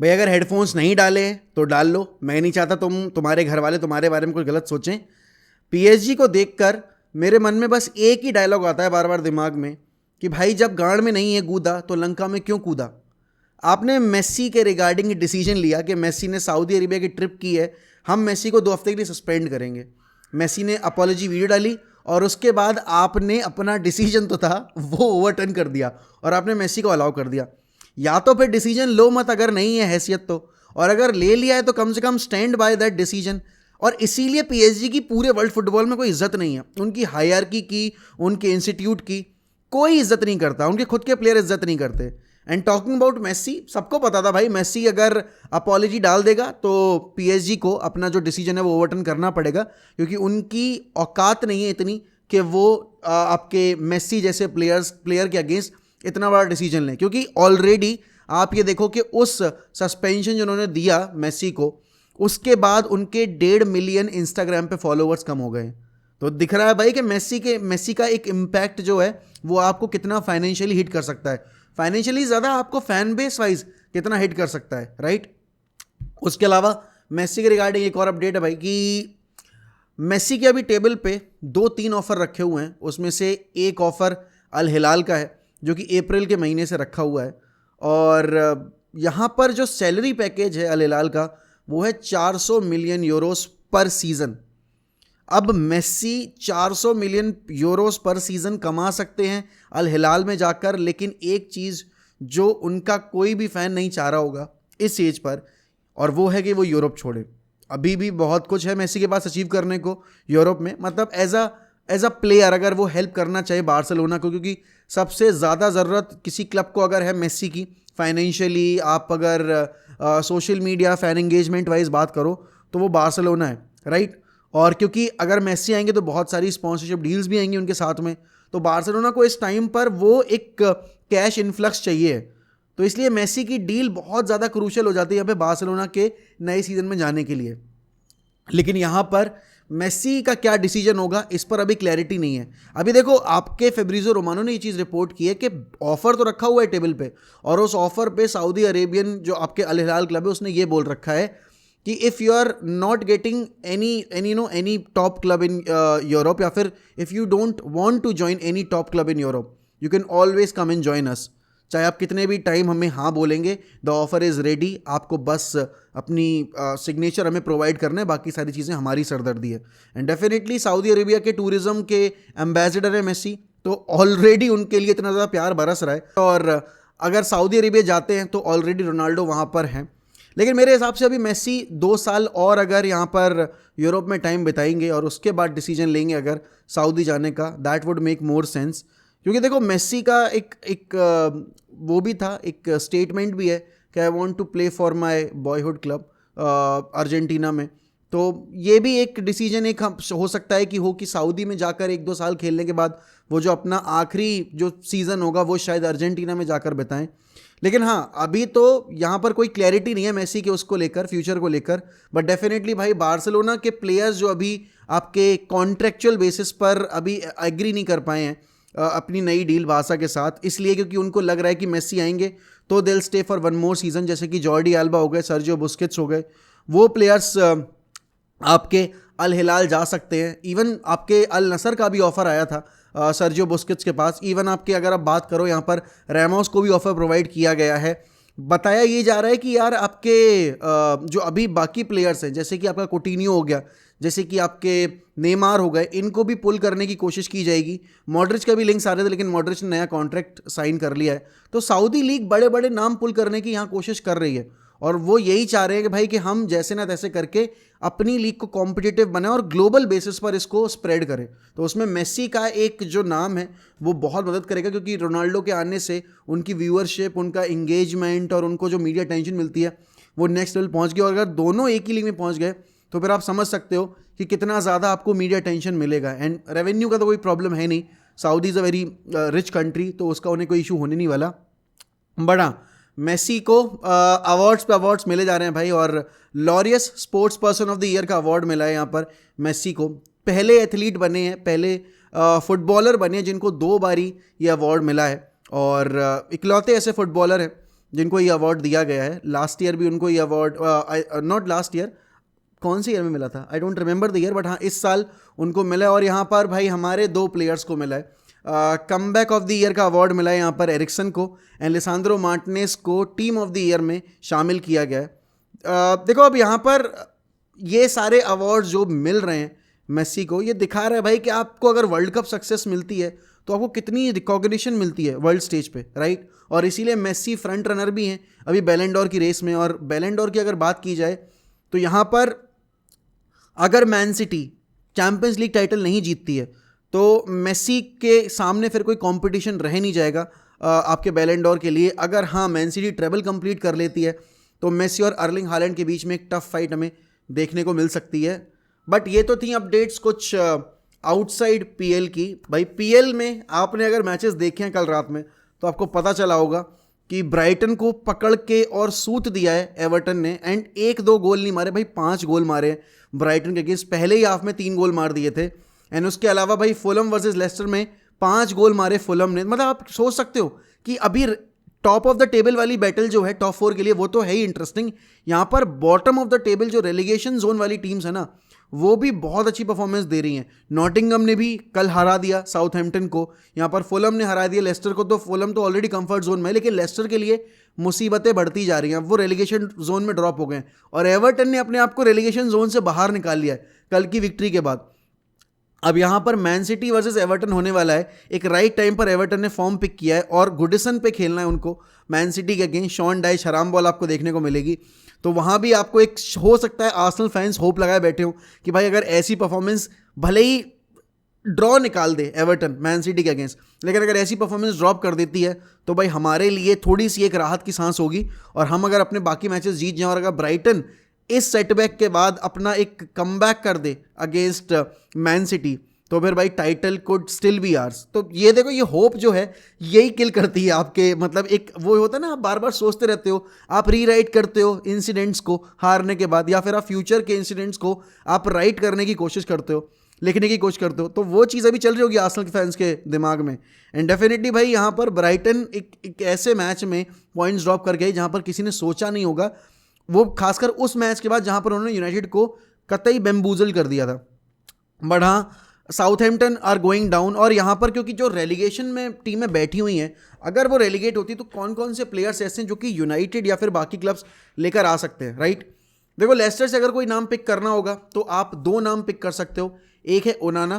भाई अगर हेडफोन्स नहीं डाले तो डाल लो, मैं नहीं चाहता तुम्हारे घर वाले तुम्हारे बारे में कोई गलत सोचें। पीएसजी को देखकर मेरे मन में बस एक ही डायलॉग आता है बार बार दिमाग में कि भाई जब गांड में नहीं है कूदा तो लंका में क्यों कूदा। आपने मेस्सी के रिगार्डिंग डिसीजन लिया कि मेस्सी ने सऊदी अरेबिया की ट्रिप की है, हम मेस्सी को 2 हफ्ते के लिए सस्पेंड करेंगे। मेस्सी ने अपॉलॉजी वीडियो डाली और उसके बाद आपने अपना डिसीजन तो था वो ओवरटर्न कर दिया और आपने मेस्सी को अलाउ कर दिया। या तो फिर डिसीजन लो मत अगर नहीं है हैसियत तो, और अगर ले लिया है तो कम से कम स्टैंड बाय दैट डिसीजन। और इसीलिए पीएसजी की पूरे वर्ल्ड फुटबॉल में कोई इज्जत नहीं है, उनकी हायरार्की की, उनके इंस्टीट्यूट की कोई इज्जत नहीं करता, उनके खुद के प्लेयर इज्जत नहीं करते। एंड टॉकिंग अबाउट मेस्सी, सबको पता था भाई मेस्सी अगर अपॉलॉजी डाल देगा तो पीएसजी को अपना जो डिसीजन है वो ओवरटर्न करना पड़ेगा, क्योंकि उनकी औकात नहीं है इतनी कि वो आपके मेस्सी जैसे प्लेयर के अगेंस्ट इतना बड़ा डिसीजन लें। क्योंकि ऑलरेडी आप ये देखो कि उस सस्पेंशन जो उन्होंने दिया मेस्सी को, उसके बाद उनके 1.5 मिलियन इंस्टाग्राम पे फॉलोअर्स कम हो गए। तो दिख रहा है भाई कि मेस्सी का एक इम्पैक्ट जो है वो आपको कितना फाइनेंशियली हिट कर सकता है, फाइनेंशियली ज़्यादा आपको फैन बेस वाइज कितना हिट कर सकता है, राइट। उसके अलावा मेस्सी के रिगार्डिंग एक और अपडेट है भाई कि मेस्सी के अभी टेबल पे 2-3 ऑफर रखे हुए हैं, उसमें से एक ऑफर अल हिलाल का है जो कि अप्रैल के महीने से रखा हुआ है। और यहाँ पर जो सैलरी पैकेज है अल हिलाल का वो है 400 मिलियन यूरोस पर सीज़न। अब मेस्सी 400 मिलियन यूरोस पर सीज़न कमा सकते हैं अल हिलाल में जाकर, लेकिन एक चीज़ जो उनका कोई भी फ़ैन नहीं चाह रहा होगा इस एज पर, और वो है कि वो यूरोप छोड़े। अभी भी बहुत कुछ है मेस्सी के पास अचीव करने को यूरोप में, मतलब एज अ प्लेयर अगर वो हेल्प करना चाहिए बार्सिलोना को, क्योंकि सबसे ज़्यादा ज़रूरत किसी क्लब को अगर है मेस्सी की फाइनेंशियली, आप अगर social media fan engagement wise बात करो तो वो बार्सिलोना है, राइट। और क्योंकि अगर मेस्सी आएंगे तो बहुत सारी स्पॉन्सरशिप डील्स भी आएंगी उनके साथ में, तो बार्सिलोना को इस टाइम पर वो एक कैश इन्फ्लक्स चाहिए, तो इसलिए मेस्सी की डील बहुत ज़्यादा क्रूशल हो जाती है यहाँ पे बार्सिलोना के नए सीज़न में जाने के लिए। लेकिन यहाँ पर मेस्सी का क्या डिसीजन होगा इस पर अभी क्लैरिटी नहीं है। अभी देखो आपके फेब्रिजो रोमानो ने ये चीज़ रिपोर्ट की है कि ऑफर तो रखा हुआ है टेबल पे, और उस ऑफर पे सऊदी अरेबियन जो आपके अल हिलाल क्लब है उसने ये बोल रखा है कि if you are not getting any top club in Europe, या फिर if you don't want to join any top club in Europe, you can always come and join us. चाहे आप कितने भी टाइम हमें हाँ बोलेंगे, द ऑफर इज़ रेडी, आपको बस अपनी सिग्नेचर हमें प्रोवाइड करना है, बाकी सारी चीज़ें हमारी सरदर्दी है। एंड डेफिनेटली सऊदी अरेबिया के टूरिज्म के एम्बेसडर है मेस्सी, तो ऑलरेडी उनके लिए इतना ज़्यादा प्यार बरस रहा है, और अगर सऊदी अरेबिया जाते हैं तो ऑलरेडी रोनाल्डो वहाँ पर हैं। लेकिन मेरे हिसाब से अभी मेस्सी 2 साल और अगर यहाँ पर यूरोप में टाइम बिताएंगे और उसके बाद डिसीजन लेंगे अगर सऊदी जाने का, that would make more sense. क्योंकि देखो मेस्सी का एक वो भी था, एक स्टेटमेंट भी है कि I want to play for my boyhood club Argentina में, तो ये भी एक डिसीजन एक हो सकता है कि सऊदी में जाकर 1-2 साल खेलने के बाद वो जो अपना आखिरी जो सीज़न होगा वो शायद अर्जेंटीना में जाकर बिताएं। लेकिन हाँ, अभी तो यहाँ पर कोई क्लैरिटी नहीं है मेस्सी के उसको लेकर, फ्यूचर को लेकर। बट डेफिनेटली भाई बार्सिलोना के प्लेयर्स जो अभी आपके कॉन्ट्रेक्चुअल बेसिस पर अभी एग्री नहीं कर पाए हैं अपनी नई डील बारसा के साथ, इसलिए क्योंकि उनको लग रहा है कि मेस्सी आएंगे तो दिल स्टे फॉर 1 मोर सीज़न, जैसे कि जॉर्डी एल्बा हो गए, सर्जियो बुस्केट्स हो गए, वो प्लेयर्स आपके अल हिलाल जा सकते हैं। इवन आपके अल नसर का भी ऑफर आया था सर्जियो बुस्केट्स के पास। इवन आपके अगर आप बात करो यहाँ पर रैमोस को भी ऑफर प्रोवाइड किया गया है। बताया ये जा रहा है कि यार आपके जो अभी बाकी प्लेयर्स हैं, जैसे कि आपका कोटिन्यो हो गया, जैसे कि आपके नेमार हो गए, इनको भी पुल करने की कोशिश की जाएगी। मॉड्रिच का भी लिंक्स आ रहे थे, लेकिन मॉड्रिच ने नया कॉन्ट्रैक्ट साइन कर लिया है। तो सऊदी लीग बड़े बड़े नाम पुल करने की यहाँ कोशिश कर रही है, और वो यही चाह रहे हैं कि भाई कि हम जैसे ना तैसे करके अपनी लीग को कॉम्पिटिटिव बनाएं और ग्लोबल बेसिस पर इसको स्प्रेड करें। तो उसमें मेस्सी का एक जो नाम है वो बहुत मदद करेगा, क्योंकि रोनाल्डो के आने से उनकी व्यूअरशिप, उनका इंगेजमेंट और उनको जो मीडिया टेंशन मिलती है वो नेक्स्ट लेवल पहुंच गई। और अगर दोनों एक ही लीग में पहुंच गए तो फिर आप समझ सकते हो कि कितना ज़्यादा आपको मीडिया टेंशन मिलेगा। एंड रेवेन्यू का तो कोई प्रॉब्लम है नहीं, Saudi is a very rich country, तो उसका उन्हें कोई इशू होने नहीं वाला। बड़ा मेस्सी को अवार्ड्स पे अवार्ड्स मिले जा रहे हैं भाई, और Laureus sports person of the year का अवार्ड मिला है यहाँ पर मेस्सी को। पहले एथलीट बने हैं, पहले फुटबॉलर बने हैं जिनको 2 बारी ये अवार्ड मिला है, और इकलौते ऐसे फुटबॉलर हैं जिनको ये अवार्ड दिया गया है। लास्ट ईयर भी उनको ये अवार्ड, नॉट लास्ट ईयर, कौन से ईयर में मिला था I don't remember the year, but हाँ इस साल उनको मिला है। और यहाँ पर भाई हमारे 2 प्लेयर्स को मिला है। कमबैक ऑफ द ईयर का अवार्ड मिला है यहाँ पर एरिक्सन को, एंड लिसांद्रो मार्टिनेज को टीम ऑफ द ईयर में शामिल किया गया है। देखो अब यहाँ पर ये सारे अवार्ड जो मिल रहे हैं मेसी को, ये दिखा रहा है भाई कि आपको अगर वर्ल्ड कप सक्सेस मिलती है तो आपको कितनी रिकॉग्निशन मिलती है वर्ल्ड स्टेज पे, राइट। और इसीलिए मेसी फ्रंट रनर भी हैं अभी बैलन डोर की रेस में। और बैलन डोर की अगर बात की जाए तो यहाँ पर अगर man city champions league title नहीं जीतती है तो मेसी के सामने फिर कोई कंपटीशन रह नहीं जाएगा आपके बैलन डोर के लिए। अगर हाँ मैन सिटी ट्रेबल कंप्लीट कर लेती है तो मेसी और अर्लिंग हालैंड के बीच में एक टफ फाइट हमें देखने को मिल सकती है। बट ये तो थी अपडेट्स कुछ आउटसाइड पीएल की। भाई पीएल में आपने अगर मैचेस देखे हैं कल रात में तो आपको पता चला होगा कि ब्राइटन को पकड़ के और सूत दिया है एवर्टन ने, एंड 1-2 गोल नहीं मारे भाई, 5 गोल मारे ब्राइटन के अगेंस्ट। पहले ही हाफ में 3 गोल मार दिए थे। एंड उसके अलावा भाई फुलम वर्सेस लेस्टर में 5 गोल मारे फुलम ने। मतलब आप सोच सकते हो कि अभी टॉप ऑफ द टेबल वाली बैटल जो है टॉप 4 के लिए वो तो है ही इंटरेस्टिंग, यहाँ पर बॉटम ऑफ द टेबल जो रेलिगेशन जोन वाली टीम्स है ना वो भी बहुत अच्छी परफॉर्मेंस दे रही हैं। नॉटिंघम ने भी कल हरा दिया साउथहैम्पटन को, यहाँ पर फुलम ने हरा दिया लेस्टर को। तो फुलम तो ऑलरेडी कंफर्ट जोन में है, लेकिन लेस्टर के लिए मुसीबतें बढ़ती जा रही हैं, वो रेलिगेशन जोन में ड्रॉप हो गए हैं। और एवर्टन ने अपने आप को रेलिगेशन जोन से बाहर निकाल लिया है कल की विक्ट्री के बाद। अब यहाँ पर मैन सिटी वर्सेस एवर्टन होने वाला है। एक राइट टाइम पर एवर्टन ने फॉर्म पिक किया है और गुडिसन पे खेलना है उनको मैन सिटी के अगेंस्ट। शॉन डाइश हराम बॉल आपको देखने को मिलेगी, तो वहाँ भी आपको एक हो सकता है आर्सेनल फैंस होप लगाए बैठे हो कि भाई अगर ऐसी परफॉर्मेंस, भले ही ड्रॉ निकाल दे एवर्टन मैन सिटी के अगेंस्ट, लेकिन अगर ऐसी परफॉर्मेंस ड्रॉप कर देती है तो भाई हमारे लिए थोड़ी सी एक राहत की सांस होगी। और हम अगर अपने बाकी मैचेस जीत जाएं और अगर ब्राइटन इस सेटबैक के बाद अपना एक कमबैक कर दे अगेंस्ट मैन सिटी तो फिर भाई title could still be ours. तो ये देखो, ये होप जो है यही किल करती है आपके, मतलब एक वो होता है ना, आप बार बार सोचते रहते हो, आप रीराइट करते हो इंसिडेंट्स को हारने के बाद, या फिर आप फ्यूचर के इंसिडेंट्स को आप राइट करने की कोशिश करते हो, लिखने की कोशिश करते हो। तो वो चीज़ अभी चल रही होगी आर्सेनल के फैंस के दिमाग में। एंड डेफिनेटली भाई यहाँ पर ब्राइटन एक ऐसे मैच में पॉइंट्स ड्रॉप कर गई जहाँ पर किसी ने सोचा नहीं होगा, वो खासकर उस मैच के बाद जहाँ पर उन्होंने यूनाइटेड को कतई बेम्बूजल कर दिया था। बट हाँ, साउथहैम्पटन आर गोइंग डाउन, और यहाँ पर क्योंकि जो रेलिगेशन में टीमें बैठी हुई हैं, अगर वो रेलिगेट होती तो कौन कौन से प्लेयर्स ऐसे हैं जो कि यूनाइटेड या फिर बाकी क्लब्स लेकर आ सकते हैं, राइट। देखो लेस्टर से अगर कोई नाम पिक करना होगा तो आप 2 नाम पिक कर सकते हो। एक है ओनाना,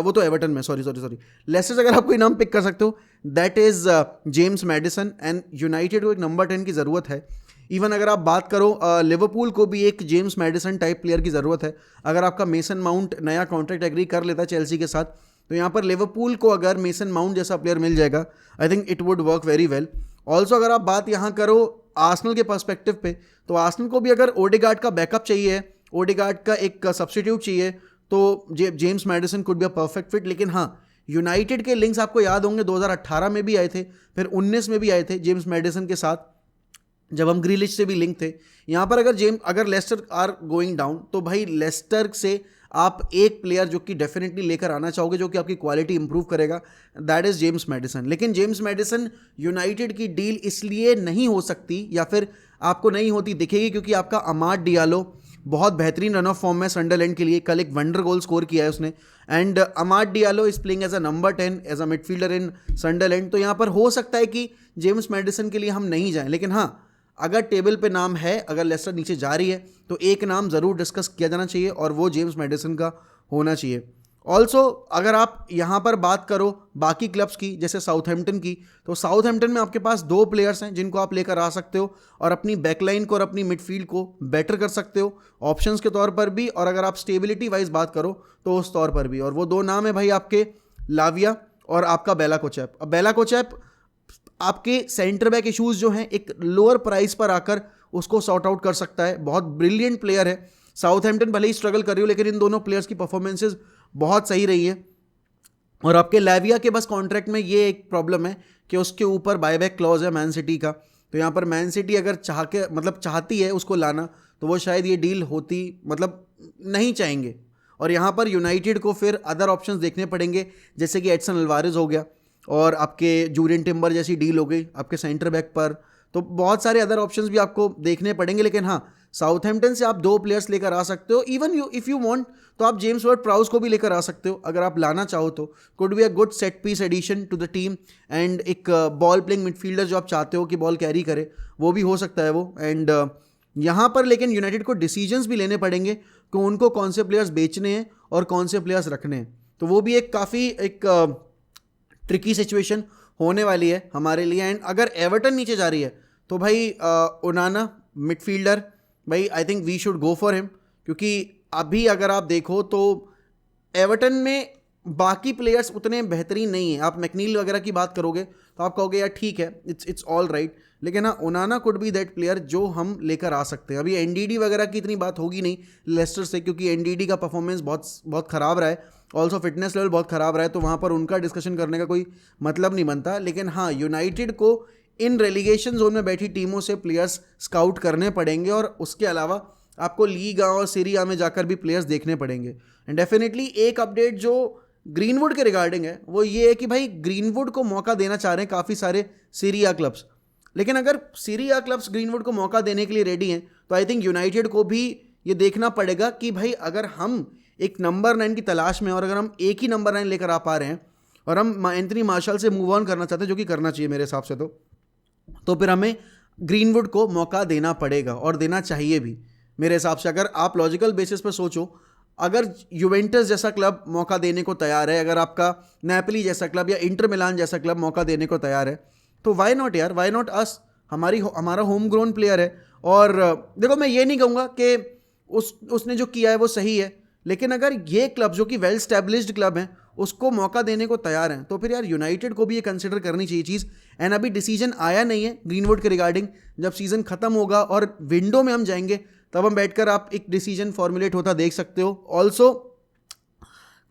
वो तो एवर्टन में, सॉरी लेस्टर से अगर आप कोई नाम पिक कर सकते हो that is James Madison. And United को एक नंबर 10 की ज़रूरत है। इवन अगर आप बात करो लिवरपूल को भी एक जेम्स मैडिसन टाइप प्लेयर की ज़रूरत है। अगर आपका मेसन माउंट नया कॉन्ट्रैक्ट एग्री कर लेता है चेल्सी के साथ, तो यहाँ पर लिवरपूल को अगर मेसन माउंट जैसा प्लेयर मिल जाएगा, I think it would work very well. Also अगर आप बात यहाँ करो आर्सेनल के पर्सपेक्टिव पे, तो आर्सेनल को भी अगर ओडेगार्ड का बैकअप चाहिए, ओडेगार्ड का एक सब्स्टिट्यूट चाहिए, तो James Madison could be a perfect fit. लेकिन हाँ, यूनाइटेड के लिंक्स आपको याद होंगे 2018 में भी आए थे, फिर 19 में भी आए थे जेम्स मैडिसन के साथ, जब हम ग्रिलिश से भी लिंक थे। यहाँ पर अगर लेस्टर आर गोइंग डाउन तो भाई लेस्टर से आप एक प्लेयर जो कि डेफिनेटली लेकर आना चाहोगे जो कि आपकी क्वालिटी इंप्रूव करेगा, दैट इज़ जेम्स मैडिसन। लेकिन जेम्स मैडिसन यूनाइटेड की डील इसलिए नहीं हो सकती या फिर आपको नहीं होती दिखेगी क्योंकि आपका अमाद डियालो बहुत बेहतरीन रन ऑफ फॉर्म में संडरलैंड के लिए, कल एक वंडर गोल स्कोर किया है उसने। And Amad Diallo is playing as a number 10 as a midfielder in Sunderland. तो यहाँ पर हो सकता है कि जेम्स मैडिसन के लिए हम नहीं जाएं। लेकिन हाँ, अगर टेबल पे नाम है, अगर लेस्टर नीचे जा रही है तो एक नाम ज़रूर डिस्कस किया जाना चाहिए और वो जेम्स मैडिसन का होना चाहिए। ऑल्सो अगर आप यहाँ पर बात करो बाकी क्लब्स की, जैसे साउथहैम्पटन की, तो साउथहैम्पटन में आपके पास 2 प्लेयर्स हैं जिनको आप लेकर आ सकते हो और अपनी बैकलाइन को और अपनी मिडफील्ड को बेटर कर सकते हो ऑप्शंस के तौर पर भी, और अगर आप स्टेबिलिटी वाइज बात करो तो उस तौर पर भी। और वो 2 नाम है भाई आपके लाविया और आपका बेला कोचैप। अब बेला कोचैप आपके सेंटर बैक इशूज़ जो हैं एक लोअर प्राइस पर आकर उसको सॉर्ट आउट कर सकता है। बहुत ब्रिलियंट प्लेयर है। साउथहैम्पटन भले ही स्ट्रगल कर रही हो, लेकिन इन दोनों प्लेयर्स की परफॉर्मेंसेज बहुत सही रही है। और आपके लाविया के बस कॉन्ट्रैक्ट में ये एक प्रॉब्लम है कि उसके ऊपर बायबैक क्लॉज है मैन सिटी का। तो यहाँ पर मैन सिटी अगर चाहती है उसको लाना, तो वो शायद ये डील होती, नहीं चाहेंगे। और यहाँ पर यूनाइटेड को फिर अदर ऑप्शंस देखने पड़ेंगे, जैसे कि एडसन अल्वारेज हो गया और आपके जूरियन टिम्बर जैसी डील हो गई आपके सेंटर बैक पर। तो बहुत सारे अदर ऑप्शंस भी आपको देखने पड़ेंगे, लेकिन हाँ, साउथहैम्पटन से आप 2 प्लेयर्स लेकर आ सकते हो। Even you if you want तो आप जेम्स वर्ड प्राउस को भी लेकर आ सकते हो अगर आप लाना चाहो तो। Could be a good set piece addition to the team, and एक बॉल प्लेइंग मिडफील्डर जो आप चाहते हो कि बॉल कैरी करे, वो भी हो सकता है वो। एंड यहाँ पर लेकिन यूनाइटेड को डिसीजंस भी लेने पड़ेंगे कि उनको कौन से प्लेयर्स बेचने हैं और कौन से प्लेयर्स रखने हैं। तो वो भी एक काफ़ी एक ट्रिकी सिचुएशन होने वाली है हमारे लिए। एंड अगर एवर्टन नीचे जा रही है तो भाई ओनाना मिडफील्डर, भाई I think we should go for him, क्योंकि अभी अगर आप देखो तो एवर्टन में बाकी प्लेयर्स उतने बेहतरीन नहीं है। आप मैकनील वगैरह की बात करोगे तो आप कहोगे यार ठीक है, इट्स ऑल राइट, लेकिन हाँ, ओनाना कुड बी दैट प्लेयर जो हम लेकर आ सकते हैं। अभी एनडीडी वगैरह की इतनी बात होगी नहीं लेस्टर से, क्योंकि एनडीडी का परफॉर्मेंस बहुत ख़राब रहा है, ऑल्सो फिटनेस लेवल बहुत ख़राब रहा है, तो वहाँ पर उनका डिस्कशन करने का कोई मतलब नहीं बनता। लेकिन हाँ, यूनाइटेड को इन रेलीगेशन जोन में बैठी टीमों से प्लेयर्स स्काउट करने पड़ेंगे, और उसके अलावा आपको लीग और सीरी आ में जाकर भी प्लेयर्स देखने पड़ेंगे। एंड डेफिनेटली एक अपडेट जो ग्रीनवुड के रिगार्डिंग है वो ये है कि भाई ग्रीनवुड को मौका देना चाह रहे हैं काफ़ी सारे सीरी आ क्लब्स, लेकिन अगर सीरी आ क्लब्स ग्रीनवुड को मौका देने के लिए रेडी हैं तो आई थिंक यूनाइटेड को भी ये देखना पड़ेगा कि भाई अगर हम एक नंबर 9 की तलाश में, और अगर हम एक ही नंबर 9 लेकर आ पा रहे हैं और हम एंथनी मार्शल से मूव ऑन करना चाहते हैं, जो कि करना चाहिए मेरे हिसाब से, तो फिर हमें ग्रीनवुड को मौका देना पड़ेगा और देना चाहिए भी मेरे हिसाब से। अगर आप लॉजिकल बेसिस पर सोचो, अगर यूवेंटस जैसा क्लब मौका देने को तैयार है, अगर आपका नेपोली जैसा क्लब या इंटर मिलान जैसा क्लब मौका देने को तैयार है, तो वाई नॉट यार, वाई नॉट अस। हमारा होम ग्रोन प्लेयर है। और देखो, मैं ये नहीं कहूँगा कि उसने जो किया है वो सही है, लेकिन अगर ये क्लब जो कि वेल स्टैब्लिश्ड क्लब है उसको मौका देने को तैयार हैं, तो फिर यार यूनाइटेड को भी ये कंसिडर करनी चाहिए चीज़। एंड अभी डिसीजन आया नहीं है ग्रीनवुड के रिगार्डिंग। जब सीज़न खत्म होगा और विंडो में हम जाएंगे तब हम बैठकर आप एक डिसीजन फॉर्मुलेट होता देख सकते हो। ऑल्सो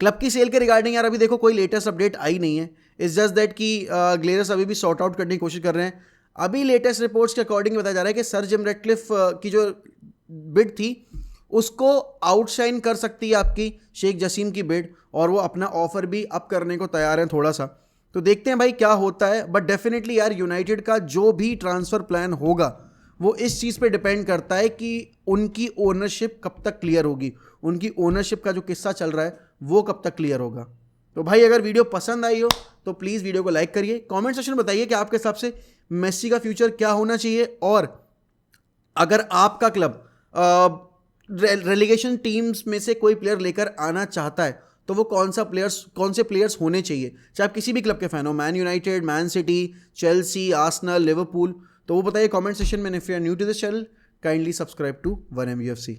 क्लब की सेल के रिगार्डिंग यार अभी देखो कोई लेटेस्ट अपडेट आई नहीं है। इट्स जस्ट दैट कि ग्लेयर्स अभी भी सॉर्ट आउट करने की कोशिश कर रहे हैं। अभी लेटेस्ट रिपोर्ट्स के अकॉर्डिंग बताया जा रहा है कि सर जिम रेडक्लिफ की जो बिड थी उसको आउटशाइन कर सकती है आपकी शेख जसीम की बिड, और वो अपना ऑफर भी अप करने को तैयार है थोड़ा सा। तो देखते हैं भाई क्या होता है। बट डेफिनेटली यार यूनाइटेड का जो भी ट्रांसफ़र प्लान होगा वो इस चीज़ पे डिपेंड करता है कि उनकी ओनरशिप कब तक क्लियर होगी, उनकी ओनरशिप का जो किस्सा चल रहा है वो कब तक क्लियर होगा। तो भाई अगर वीडियो पसंद आई हो तो प्लीज़ वीडियो को लाइक करिए, कमेंट सेक्शन में बताइए कि आपके हिसाब से मेसी का फ्यूचर क्या होना चाहिए, और अगर आपका क्लब रेलीगेशन टीम्स में से कोई प्लेयर लेकर आना चाहता है तो वो कौन से प्लेयर्स होने चाहिए, चाहे आप किसी भी क्लब के फैन हो, Man United, Man City, Chelsea, Arsenal, Liverpool, तो वो बताइए कमेंट सेक्शन में। If you are new to this channel, kindly subscribe to 1MUFC।